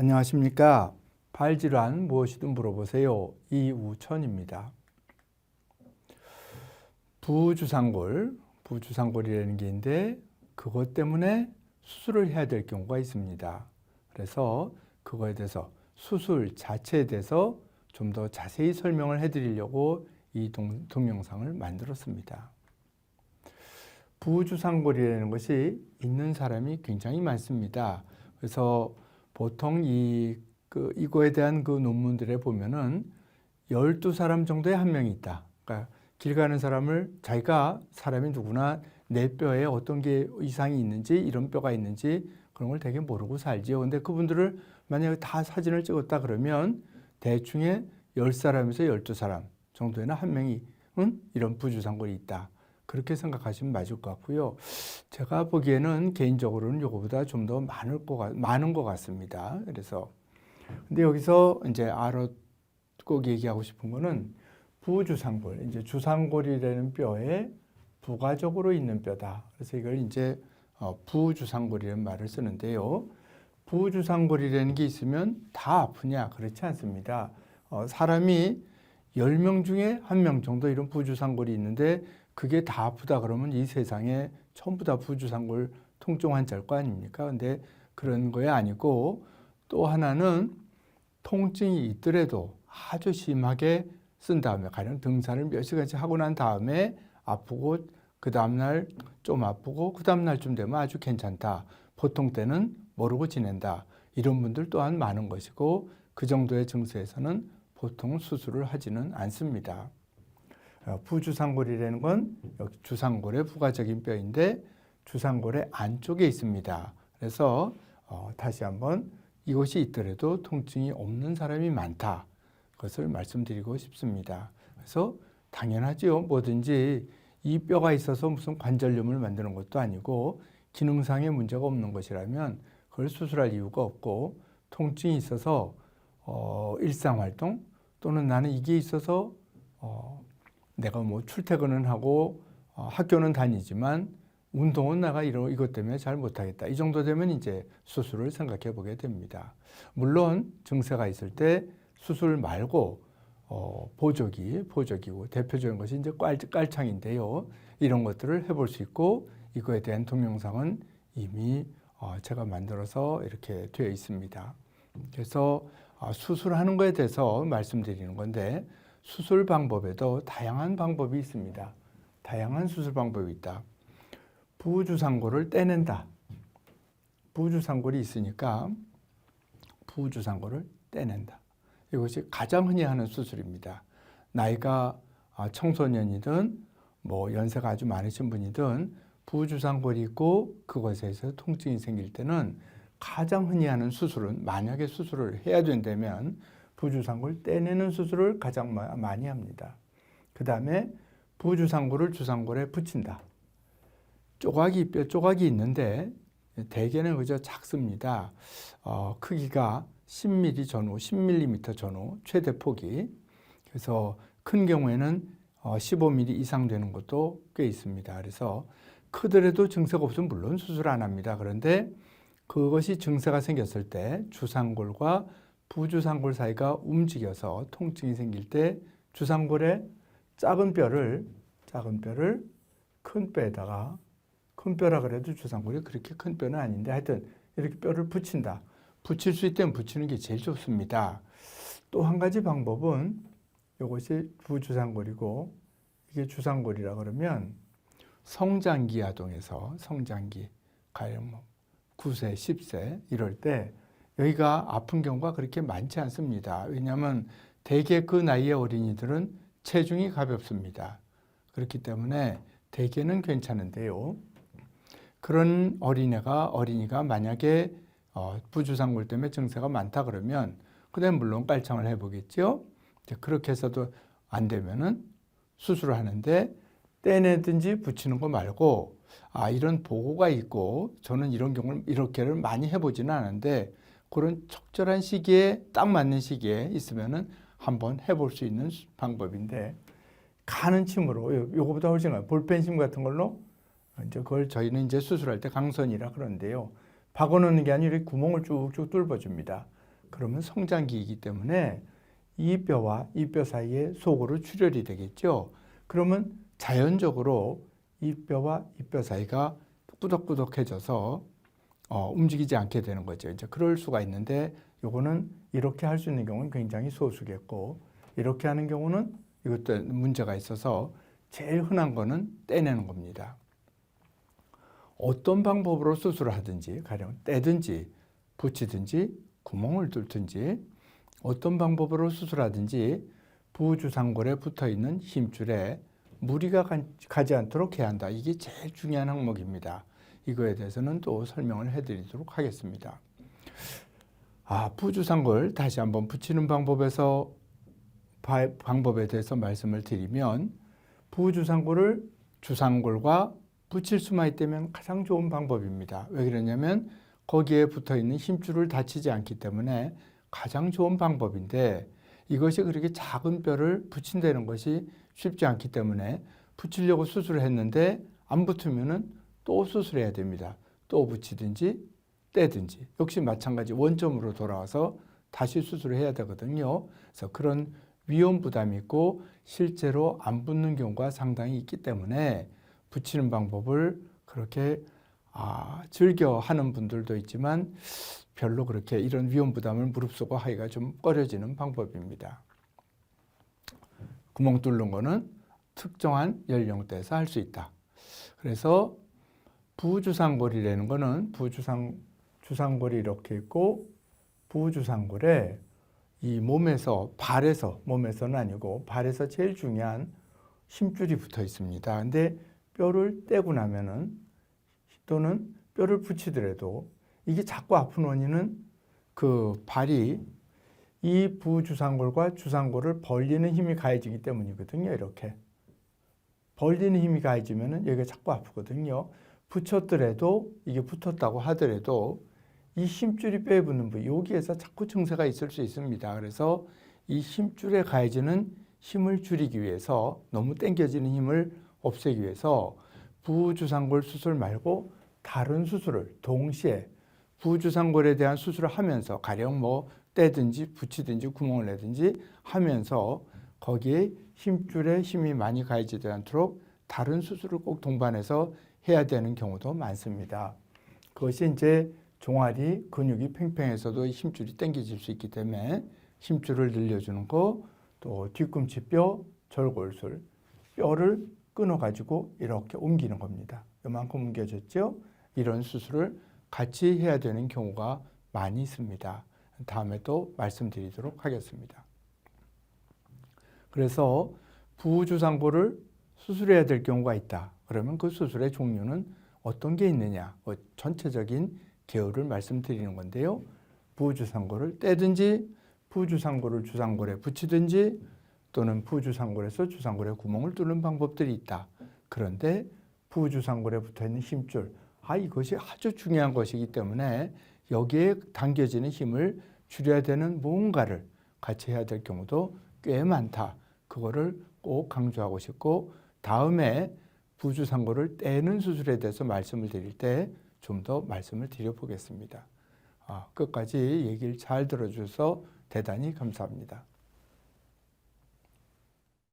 안녕하십니까. 발질환 무엇이든 물어보세요. 이우천입니다. 부주상골이라는 게 있는데 그것 때문에 수술을 해야 될 경우가 있습니다. 그래서 그거에 대해서 수술 자체에 대해서 좀 더 자세히 설명을 해드리려고 이 동영상을 만들었습니다. 부주상골이라는 것이 있는 사람이 굉장히 많습니다. 그래서 보통 이거에 대한 그 논문들에 보면은 12사람 정도에 한 명이 있다. 그러니까 길 가는 사람을 자기가 사람이 누구나 내 뼈에 어떤 게 이상이 있는지 이런 뼈가 있는지 그런 걸 되게 모르고 살지요. 근데 그분들을 만약에 다 사진을 찍었다 그러면 대충의 10사람에서 12사람 정도에는 한 명이 이런 부주상골이 있다. 그렇게 생각하시면 맞을 것 같고요. 제가 보기에는 개인적으로는 이거보다 좀 더 많은 것 같습니다. 그래서 근데 여기서 이제 꼭 얘기하고 싶은 거는 부주상골, 이제 주상골이라는 뼈에 부가적으로 있는 뼈다. 그래서 이걸 이제 부주상골이라는 말을 쓰는데요. 부주상골이라는 게 있으면 다 아프냐? 그렇지 않습니다. 사람이 10명 중에 1명 정도 이런 부주상골이 있는데 그게 다 아프다 그러면 이 세상에 전부 다 부주상골 통증 환자일 거 아닙니까? 근데 그런 거야 아니고 또 하나는 통증이 있더라도 아주 심하게 쓴 다음에 가령 등산을 몇 시간씩 하고 난 다음에 아프고 그 다음날 좀 아프고 그 다음날쯤 되면 아주 괜찮다. 보통 때는 모르고 지낸다. 이런 분들 또한 많은 것이고 그 정도의 증세에서는 보통 수술을 하지는 않습니다. 부주상골이라는 건 여기 주상골의 부가적인 뼈인데 주상골의 안쪽에 있습니다. 그래서 다시 한번 이것이 있더라도 통증이 없는 사람이 많다. 그것을 말씀드리고 싶습니다. 그래서 당연하죠. 뭐든지 이 뼈가 있어서 무슨 관절염을 만드는 것도 아니고 기능상의 문제가 없는 것이라면 그걸 수술할 이유가 없고 통증이 있어서 일상활동 또는 나는 이게 있어서 내가 뭐 출퇴근은 하고 학교는 다니지만 운동은 내가 이것 때문에 잘 못하겠다. 이 정도 되면 이제 수술을 생각해 보게 됩니다. 물론 증세가 있을 때 수술 말고 보조기고 대표적인 것이 이제 깔창인데요. 이런 것들을 해볼 수 있고 이거에 대한 동영상은 이미 제가 만들어서 이렇게 되어 있습니다. 그래서 수술하는 것에 대해서 말씀드리는 건데 수술 방법에도 다양한 방법이 있습니다. 다양한 수술 방법이 있다. 부주상골을 떼낸다. 부주상골이 있으니까 부주상골을 떼낸다. 이것이 가장 흔히 하는 수술입니다. 나이가 청소년이든 뭐 연세가 아주 많으신 분이든 부주상골이 있고 그것에서 통증이 생길 때는 가장 흔히 하는 수술은 만약에 수술을 해야 된다면 부주상골 떼내는 수술을 가장 많이 합니다. 그 다음에 부주상골을 주상골에 붙인다. 뼈 조각이 있는데 대개는 그저 작습니다. 크기가 10mm 전후, 10mm 전후 최대 폭이. 그래서 큰 경우에는 15mm 이상 되는 것도 꽤 있습니다. 그래서 크더라도 증세가 없으면 물론 수술 안 합니다. 그런데 그것이 증세가 생겼을 때 주상골과 부주상골 사이가 움직여서 통증이 생길 때 주상골의 작은 뼈를 큰 뼈에다가 큰 뼈라 그래도 주상골이 그렇게 큰 뼈는 아닌데 하여튼 이렇게 뼈를 붙인다. 붙일 수 있다면 붙이는 게 제일 좋습니다. 또 한 가지 방법은 이것이 부주상골이고 이게 주상골이라 그러면 성장기 아동에서 가령 9세, 10세 이럴 때 여기가 아픈 경우가 그렇게 많지 않습니다. 왜냐하면 대개 그 나이의 어린이들은 체중이 가볍습니다. 그렇기 때문에 대개는 괜찮은데요. 그런 어린이가 만약에 부주상골 때문에 증세가 많다 그러면 그다음 물론 깔창을 해보겠죠. 그렇게 해서도 안 되면은 수술을 하는데 떼내든지 붙이는 거 말고 이런 보고가 있고 저는 이런 경우를 이렇게를 많이 해보지는 않은데 그런 적절한 시기에 딱 맞는 시기에 있으면은 한번 해볼 수 있는 방법인데 가는 침으로 요거보다 훨씬 볼펜심 같은 걸로 이제 그걸 저희는 이제 수술할 때 강선이라 그러는데요. 박아놓는 게 아니라 구멍을 쭉쭉 뚫어줍니다. 그러면 성장기이기 때문에 이 뼈와 이 뼈 사이에 속으로 출혈이 되겠죠. 그러면 자연적으로 이 뼈와 이 뼈 사이가 꾸덕꾸덕해져서 움직이지 않게 되는 거죠. 이제 그럴 수가 있는데 요거는 이렇게 할 수 있는 경우는 굉장히 소수겠고, 이렇게 하는 경우는 이것도 문제가 있어서 제일 흔한 거는 떼내는 겁니다. 어떤 방법으로 수술을 하든지, 가령 떼든지 붙이든지 구멍을 뚫든지 어떤 방법으로 수술하든지 부주상골에 붙어있는 힘줄에 무리가 가지 않도록 해야 한다. 이게 제일 중요한 항목입니다. 이거에 대해서는 또 설명을 해드리도록 하겠습니다. 부주상골 다시 한번 붙이는 방법에 대해서 말씀을 드리면, 부주상골을 주상골과 붙일 수만 있다면 가장 좋은 방법입니다. 왜 그러냐면 거기에 붙어있는 힘줄을 다치지 않기 때문에 가장 좋은 방법인데, 이것이 그렇게 작은 뼈를 붙인다는 것이 쉽지 않기 때문에 붙이려고 수술을 했는데 안 붙으면은 또 수술해야 됩니다. 또 붙이든지 떼든지 역시 마찬가지 원점으로 돌아와서 다시 수술을 해야 되거든요. 그래서 그런 위험 부담이 있고 실제로 안 붙는 경우가 상당히 있기 때문에 붙이는 방법을 그렇게 즐겨 하는 분들도 있지만 별로 그렇게 이런 위험 부담을 무릅쓰고 하기가 좀 꺼려지는 방법입니다. 구멍 뚫는 거는 특정한 연령대에서 할 수 있다. 그래서 부주상골이라는 거는 주상골이 이렇게 있고, 부주상골에 이 몸에서는 아니고 발에서 제일 중요한 힘줄이 붙어 있습니다. 근데 뼈를 떼고 나면은 또는 뼈를 붙이더라도 이게 자꾸 아픈 원인은 그 발이 이 부주상골과 주상골을 벌리는 힘이 가해지기 때문이거든요. 이렇게 벌리는 힘이 가해지면은 여기가 자꾸 아프거든요. 붙였더라도, 이게 붙었다고 하더라도 이 힘줄이 뼈에 붙는 부위, 여기에서 자꾸 증세가 있을 수 있습니다. 그래서 이 힘줄에 가해지는 힘을 줄이기 위해서, 너무 당겨지는 힘을 없애기 위해서 부주상골 수술 말고 다른 수술을 동시에 부주상골에 대한 수술을 하면서, 가령 떼든지 붙이든지 구멍을 내든지 하면서 거기에 힘줄에 힘이 많이 가해지지 않도록 다른 수술을 꼭 동반해서 해야 되는 경우도 많습니다. 그것이 이제 종아리 근육이 팽팽해서도 힘줄이 당겨질 수 있기 때문에 힘줄을 늘려주는 거, 또 뒤꿈치뼈, 절골술, 뼈를 끊어가지고 이렇게 옮기는 겁니다. 이만큼 옮겨졌죠? 이런 수술을 같이 해야 되는 경우가 많이 있습니다. 다음에 또 말씀드리도록 하겠습니다. 그래서 부주상골을 수술해야 될 경우가 있다. 그러면 그 수술의 종류는 어떤 게 있느냐? 전체적인 개요를 말씀드리는 건데요. 부주상골을 떼든지 부주상골을 주상골에 붙이든지 또는 부주상골에서 주상골에 구멍을 뚫는 방법들이 있다. 그런데 부주상골에 붙어있는 힘줄, 이것이 아주 중요한 것이기 때문에 여기에 당겨지는 힘을 줄여야 되는 무언가를 같이 해야 될 경우도 꽤 많다. 그거를 꼭 강조하고 싶고, 다음에 부주상골을 떼는 수술에 대해서 말씀을 드릴 때 좀 더 말씀을 드려보겠습니다. 끝까지 얘기를 잘 들어주셔서 대단히 감사합니다.